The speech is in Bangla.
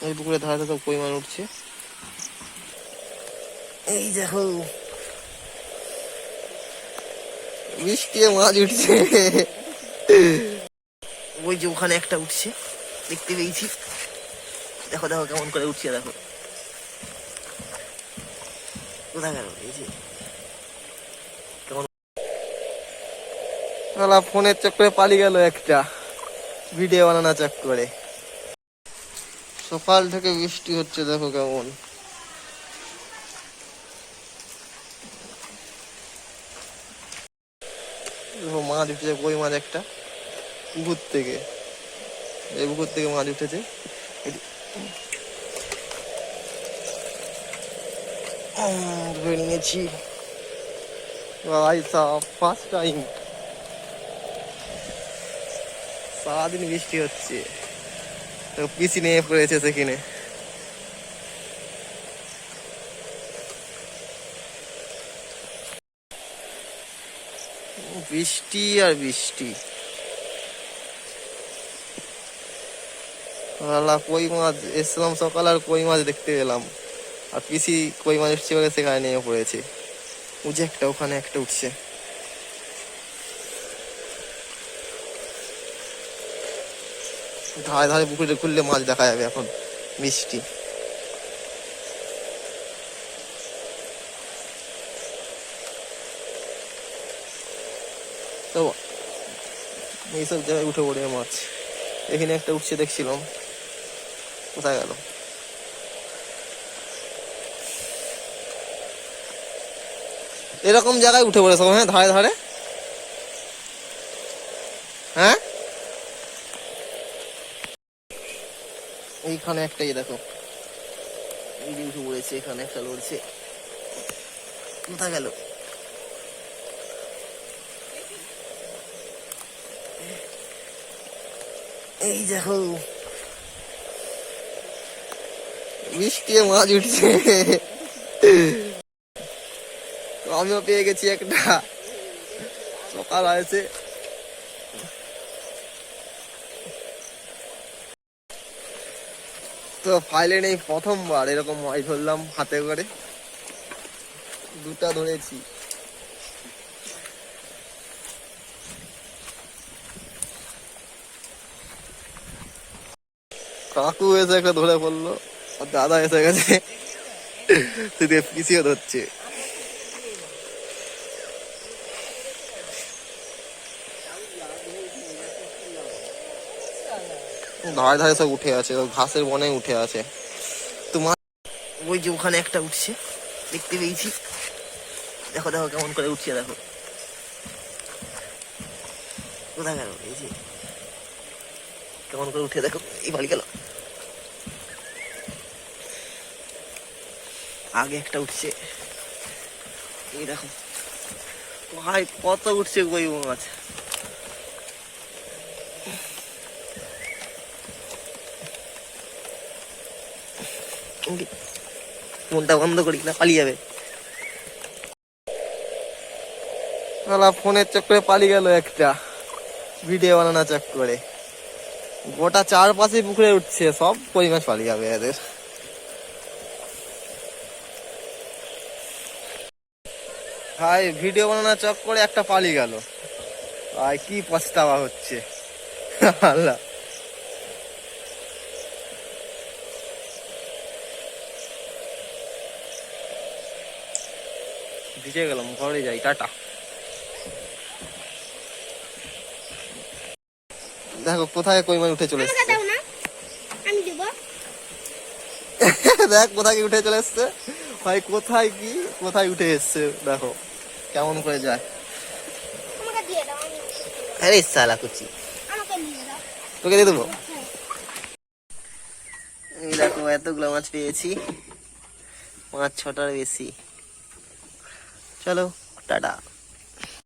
এই পুকুরে ধারে সব কই মাছ উঠছে। এই দেখো বৃষ্টি মাছ উঠছে। ওই যে ওখানে একটা উঠছে, দেখতে পেয়েছি। দেখো দেখো কেমন করে উঠছে, দেখো কোথায় গেল। এই যে কেমন ফোনের চক্করে পালিয়ে গেল একটা, ভিডিও বানানো চক্করে। সকাল থেকে বৃষ্টি হচ্ছে, দেখো কেমন। দেখো মাছ উঠেছে, কই মাছ একটা পুকুর থেকে, এই পুকুর থেকে মাছ উঠেছে। ধরে নিয়েছি ফার্স্ট টাইম। সারাদিন বৃষ্টি হচ্ছে, পিসি নিয়ে পড়েছে সেখানে। বৃষ্টি আর বৃষ্টি। কই মাছ এসলাম সকাল, আর কই মাছ দেখতে পেলাম, আর পিসি কই মাছ উঠছে বলে সেখানে নিয়ে পড়েছে। উঠছে একটা, ওখানে একটা উঠছে। ধারে ধারে পুকুরে খুললে মাছ দেখা যাবে এখন বৃষ্টি। তো এইসব জায়গায় উঠে পড়ে মাছ। এখানে একটা উঠছে দেখছিলাম, কোথায় গেল। এরকম জায়গায় উঠে পড়ে সব, হ্যাঁ ধারে ধারে। হ্যাঁ এইখানে একটাই দেখো, এই যে উঠে পড়েছে, এখানে একটা লড়ছে। কোথায় গেল। এই দেখো বৃষ্টি মাছ উঠছে। আমিও পেয়ে গেছি একটা, সকাল হয়েছে। তো ফাইলে নেই, প্রথমবার এরকম মাছ ধরলাম হাতে করে, দুটা ধরেছি। কাকু এসে একটা ধরে পড়লো, আর দাদা এসে গেছে, সেদিকে পিছিয়ে ধরছে। ধারে ধারে সব উঠে আছে, ঘাসের বনে উঠে আছে তোমার। ওই যে ওখানে একটা উঠছে, দেখতে পেয়েছি। দেখো দেখো কেমন করে উঠছে, দেখো কোথায় গেল। এই যে কেমন করে উঠে, দেখো এই বাড়ি গেল। আগে একটা উঠছে, এই দেখো ভাই কত উঠছে কই মাছ। ফোনটা বন্ধ করি না পালিয়ে যাবে। ফোনের চক্করে পালিয়ে গেল একটা, ভিডিও বানানো চক্করে। গোটা চারপাশে পুকুরে উঠছে, সব কই মাছ পালিয়ে যাবে এদের। ভাই ভিডিও বানানো চক্করে একটা পালিয়ে গেল, ভাই কি পস্তাবা হচ্ছে। আল্লাহ ভিজে গেলাম, ঘরে যাই, টাটা। দেখো কোথায় কই মাছ উঠে চলে এসছে। দেখ কোথায় কি উঠে চলে এসছে ভাই, কোথায় কি কোথায় উঠে এসছে, দেখো কেমন করে যায়। আরে সালা কুচি, তোকে দিয়ে দেবো। এই দেখো এতগুলো মাছ পেয়েছি, 5-6টার বেশি। চলো টাটা।